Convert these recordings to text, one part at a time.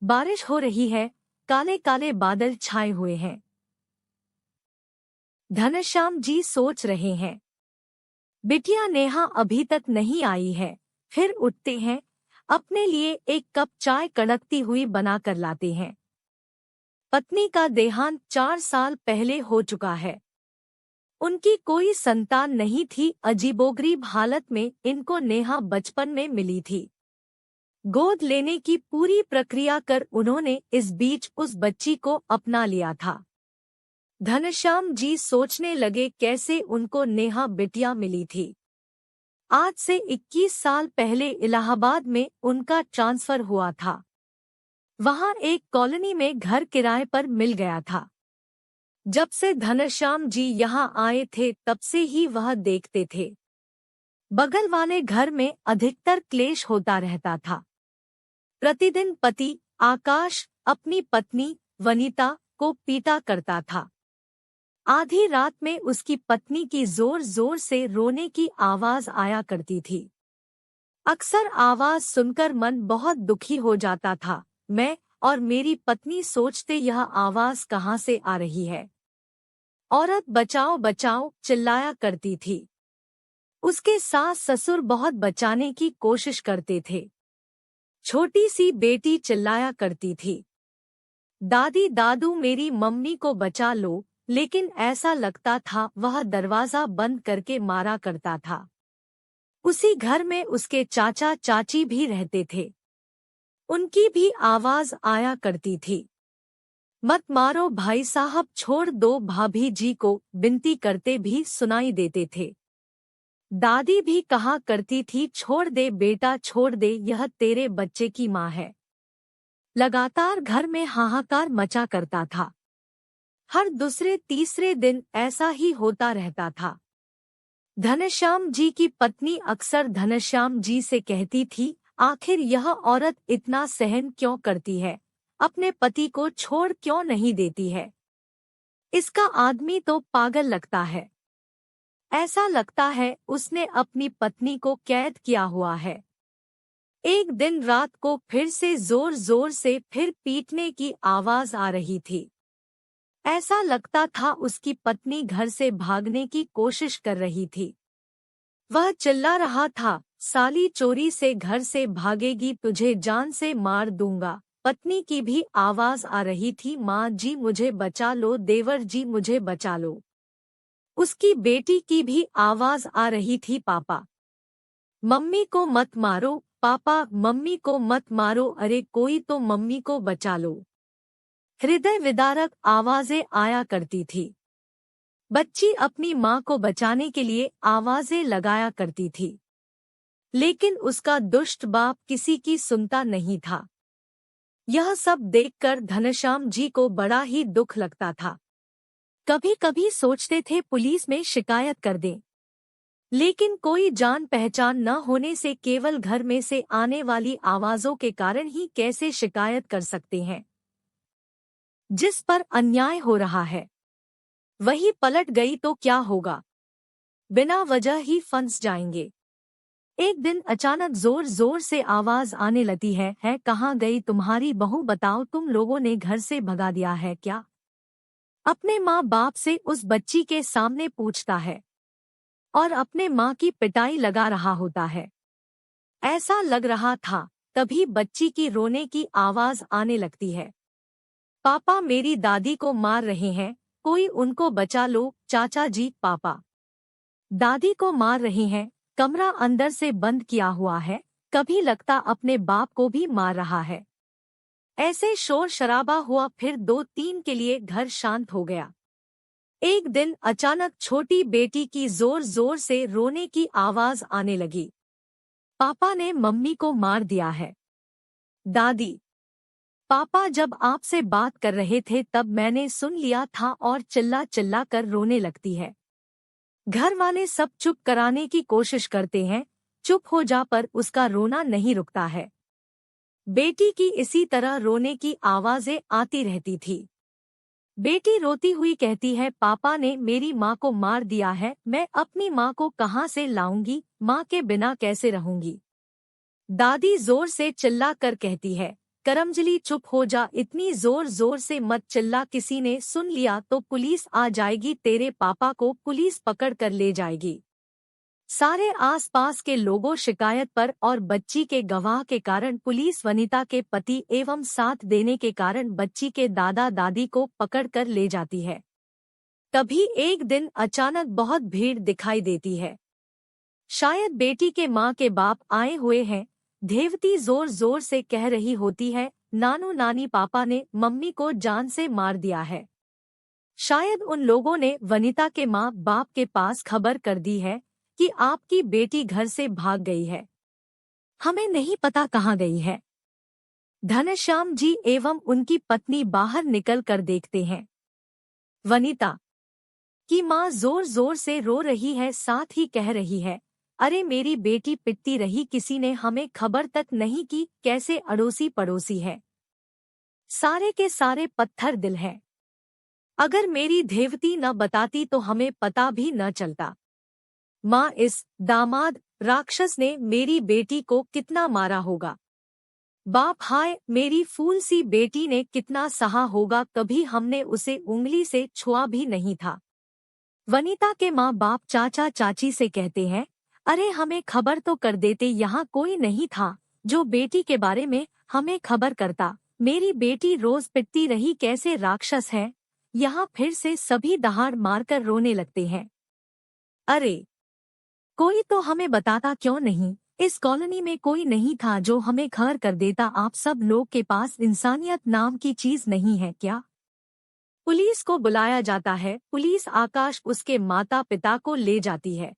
बारिश हो रही है, काले काले बादल छाए हुए हैं। घनश्याम जी सोच रहे हैं, बिटिया नेहा अभी तक नहीं आई है। फिर उठते हैं, अपने लिए एक कप चाय कड़कती हुई बनाकर लाते हैं। पत्नी का देहांत 4 साल पहले हो चुका है। उनकी कोई संतान नहीं थी। अजीबोगरीब हालत में इनको नेहा बचपन में मिली थी। गोद लेने की पूरी प्रक्रिया कर उन्होंने इस बीच उस बच्ची को अपना लिया था। घनश्याम जी सोचने लगे कैसे उनको नेहा बिटिया मिली थी। आज से 21 साल पहले इलाहाबाद में उनका ट्रांसफर हुआ था। वहां एक कॉलोनी में घर किराए पर मिल गया था। जब से घनश्याम जी यहां आए थे तब से ही वह देखते थे, बगल वाले घर में अधिकतर क्लेश होता रहता था। प्रतिदिन पति आकाश अपनी पत्नी वनिता को पीटा करता था। आधी रात में उसकी पत्नी की जोर जोर से रोने की आवाज आया करती थी। अक्सर आवाज सुनकर मन बहुत दुखी हो जाता था। मैं और मेरी पत्नी सोचते यह आवाज कहाँ से आ रही है। औरत बचाओ बचाओ चिल्लाया करती थी। उसके सास ससुर बहुत बचाने की कोशिश करते थे। छोटी सी बेटी चिल्लाया करती थी, दादी दादू मेरी मम्मी को बचा लो, लेकिन ऐसा लगता था वह दरवाजा बंद करके मारा करता था। उसी घर में उसके चाचा चाची भी रहते थे। उनकी भी आवाज आया करती थी, मत मारो भाई साहब, छोड़ दो, भाभी जी को विनती करते भी सुनाई देते थे। दादी भी कहा करती थी, छोड़ दे बेटा छोड़ दे, यह तेरे बच्चे की माँ है। लगातार घर में हाहाकार मचा करता था। हर दूसरे तीसरे दिन ऐसा ही होता रहता था। घनश्याम जी की पत्नी अक्सर घनश्याम जी से कहती थी, आखिर यह औरत इतना सहन क्यों करती है, अपने पति को छोड़ क्यों नहीं देती है। इसका आदमी तो पागल लगता है। ऐसा लगता है उसने अपनी पत्नी को कैद किया हुआ है। एक दिन रात को फिर से जोर जोर से फिर पीटने की आवाज आ रही थी। ऐसा लगता था उसकी पत्नी घर से भागने की कोशिश कर रही थी। वह चिल्ला रहा था, साली चोरी से घर से भागेगी, तुझे जान से मार दूंगा। पत्नी की भी आवाज आ रही थी, माँ जी मुझे बचा लो, देवर जी मुझे बचा लो। उसकी बेटी की भी आवाज आ रही थी, पापा मम्मी को मत मारो, पापा मम्मी को मत मारो, अरे कोई तो मम्मी को बचा लो। हृदय विदारक आवाजें आया करती थी। बच्ची अपनी माँ को बचाने के लिए आवाजें लगाया करती थी, लेकिन उसका दुष्ट बाप किसी की सुनता नहीं था। यह सब देखकर घनश्याम जी को बड़ा ही दुख लगता था। कभी कभी सोचते थे पुलिस में शिकायत कर दें, लेकिन कोई जान पहचान न होने से केवल घर में से आने वाली आवाजों के कारण ही कैसे शिकायत कर सकते हैं। जिस पर अन्याय हो रहा है वही पलट गई तो क्या होगा, बिना वजह ही फंस जाएंगे। एक दिन अचानक जोर जोर से आवाज आने लगती है कहाँ गई तुम्हारी बहू, बताओ तुम लोगों ने घर से भगा दिया है क्या। अपने माँ बाप से उस बच्ची के सामने पूछता है और अपने माँ की पिटाई लगा रहा होता है। ऐसा लग रहा था तभी बच्ची की रोने की आवाज आने लगती है, पापा मेरी दादी को मार रहे हैं, कोई उनको बचा लो, चाचा जी पापा दादी को मार रहे हैं। कमरा अंदर से बंद किया हुआ है, कभी लगता अपने बाप को भी मार रहा है। ऐसे शोर शराबा हुआ, फिर 2-3 के लिए घर शांत हो गया। एक दिन अचानक छोटी बेटी की जोर जोर से रोने की आवाज आने लगी, पापा ने मम्मी को मार दिया है। दादी पापा जब आपसे बात कर रहे थे तब मैंने सुन लिया था और चिल्ला चिल्ला कर रोने लगती है। घर वाले सब चुप कराने की कोशिश करते हैं, चुप हो जा, पर उसका रोना नहीं रुकता है। बेटी की इसी तरह रोने की आवाजें आती रहती थी। बेटी रोती हुई कहती है, पापा ने मेरी माँ को मार दिया है, मैं अपनी माँ को कहाँ से लाऊंगी, माँ के बिना कैसे रहूंगी। दादी जोर से चिल्ला कर कहती है, करमजली चुप हो जा, इतनी जोर जोर से मत चिल्ला, किसी ने सुन लिया तो पुलिस आ जाएगी, तेरे पापा को पुलिस पकड़ कर ले जाएगी। सारे आसपास के लोगों शिकायत पर और बच्ची के गवाह के कारण पुलिस वनिता के पति एवं साथ देने के कारण बच्ची के दादा दादी को पकड़ कर ले जाती है। तभी एक दिन अचानक बहुत भीड़ दिखाई देती है। शायद बेटी के माँ के बाप आए हुए हैं। देवती जोर जोर से कह रही होती है, नानू नानी पापा ने मम्मी को जान से मार दिया है। शायद उन लोगों ने वनिता के माँ बाप के पास खबर कर दी है कि आपकी बेटी घर से भाग गई है, हमें नहीं पता कहाँ गई है। घनश्याम जी एवं उनकी पत्नी बाहर निकल कर देखते हैं। वनिता की माँ जोर जोर से रो रही है, साथ ही कह रही है, अरे मेरी बेटी पिटती रही, किसी ने हमें खबर तक नहीं की, कैसे अड़ोसी पड़ोसी है, सारे के सारे पत्थर दिल हैं। अगर मेरी देवती न बताती तो हमें पता भी न चलता। माँ, इस दामाद राक्षस ने मेरी बेटी को कितना मारा होगा। बाप, हाय मेरी फूल सी बेटी ने कितना सहा होगा, कभी हमने उसे उंगली से छुआ भी नहीं था। वनिता के माँ बाप चाचा चाची से कहते हैं, अरे हमें खबर तो कर देते, यहाँ कोई नहीं था जो बेटी के बारे में हमें खबर करता। मेरी बेटी रोज पिटती रही, कैसे राक्षस है। यहाँ फिर से सभी दहाड़ मारकर रोने लगते हैं। अरे कोई तो हमें बताता क्यों नहीं, इस कॉलोनी में कोई नहीं था जो हमें खबर कर देता। आप सब लोग के पास इंसानियत नाम की चीज नहीं है क्या। पुलिस को बुलाया जाता है। पुलिस आकाश उसके माता पिता को ले जाती है।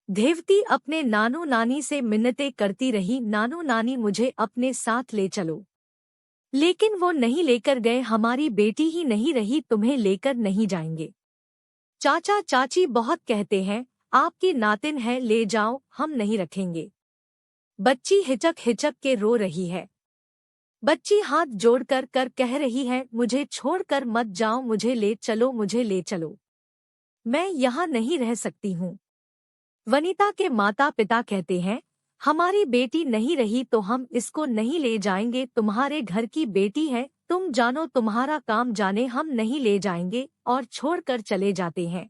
देवती अपने नानू नानी से मिन्नतें करती रही, नानू नानी मुझे अपने साथ ले चलो, लेकिन वो नहीं लेकर गए। हमारी बेटी ही नहीं रही, तुम्हें लेकर नहीं जाएंगे। चाचा चाची बहुत कहते हैं, आपकी नातिन है, ले जाओ, हम नहीं रखेंगे। बच्ची हिचक हिचक के रो रही है। बच्ची हाथ जोड़कर कर कह रही है, मुझे छोड़कर मत जाओ, मुझे ले चलो, मुझे ले चलो, मैं यहाँ नहीं रह सकती हूँ। वनिता के माता पिता कहते हैं, हमारी बेटी नहीं रही तो हम इसको नहीं ले जाएंगे, तुम्हारे घर की बेटी है, तुम जानो, तुम्हारा काम जाने, हम नहीं ले जाएंगे, और छोड़कर चले जाते हैं।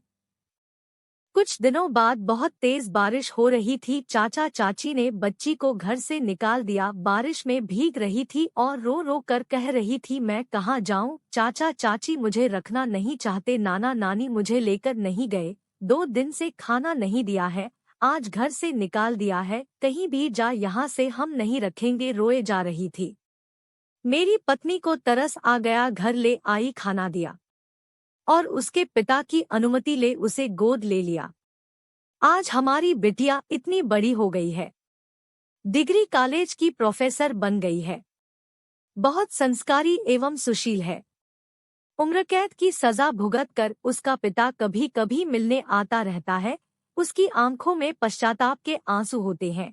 कुछ दिनों बाद बहुत तेज बारिश हो रही थी। चाचा चाची ने बच्ची को घर से निकाल दिया। बारिश में भीग रही थी और रो रो कर कह रही थी, मैं कहाँ जाऊं। चाचा चाची मुझे रखना नहीं चाहते, नाना नानी मुझे लेकर नहीं गए, 2 दिन से खाना नहीं दिया है, आज घर से निकाल दिया है, कहीं भी जा, यहाँ से हम नहीं रखेंगे, रोए जा रही थी। मेरी पत्नी को तरस आ गया, घर ले आई, खाना दिया और उसके पिता की अनुमति ले उसे गोद ले लिया। आज हमारी बिटिया इतनी बड़ी हो गई है, डिग्री कॉलेज की प्रोफेसर बन गई है, बहुत संस्कारी एवं सुशील है। उम्रकैद की सजा भुगत कर उसका पिता कभी कभी मिलने आता रहता है, उसकी आंखों में पश्चाताप के आंसू होते हैं।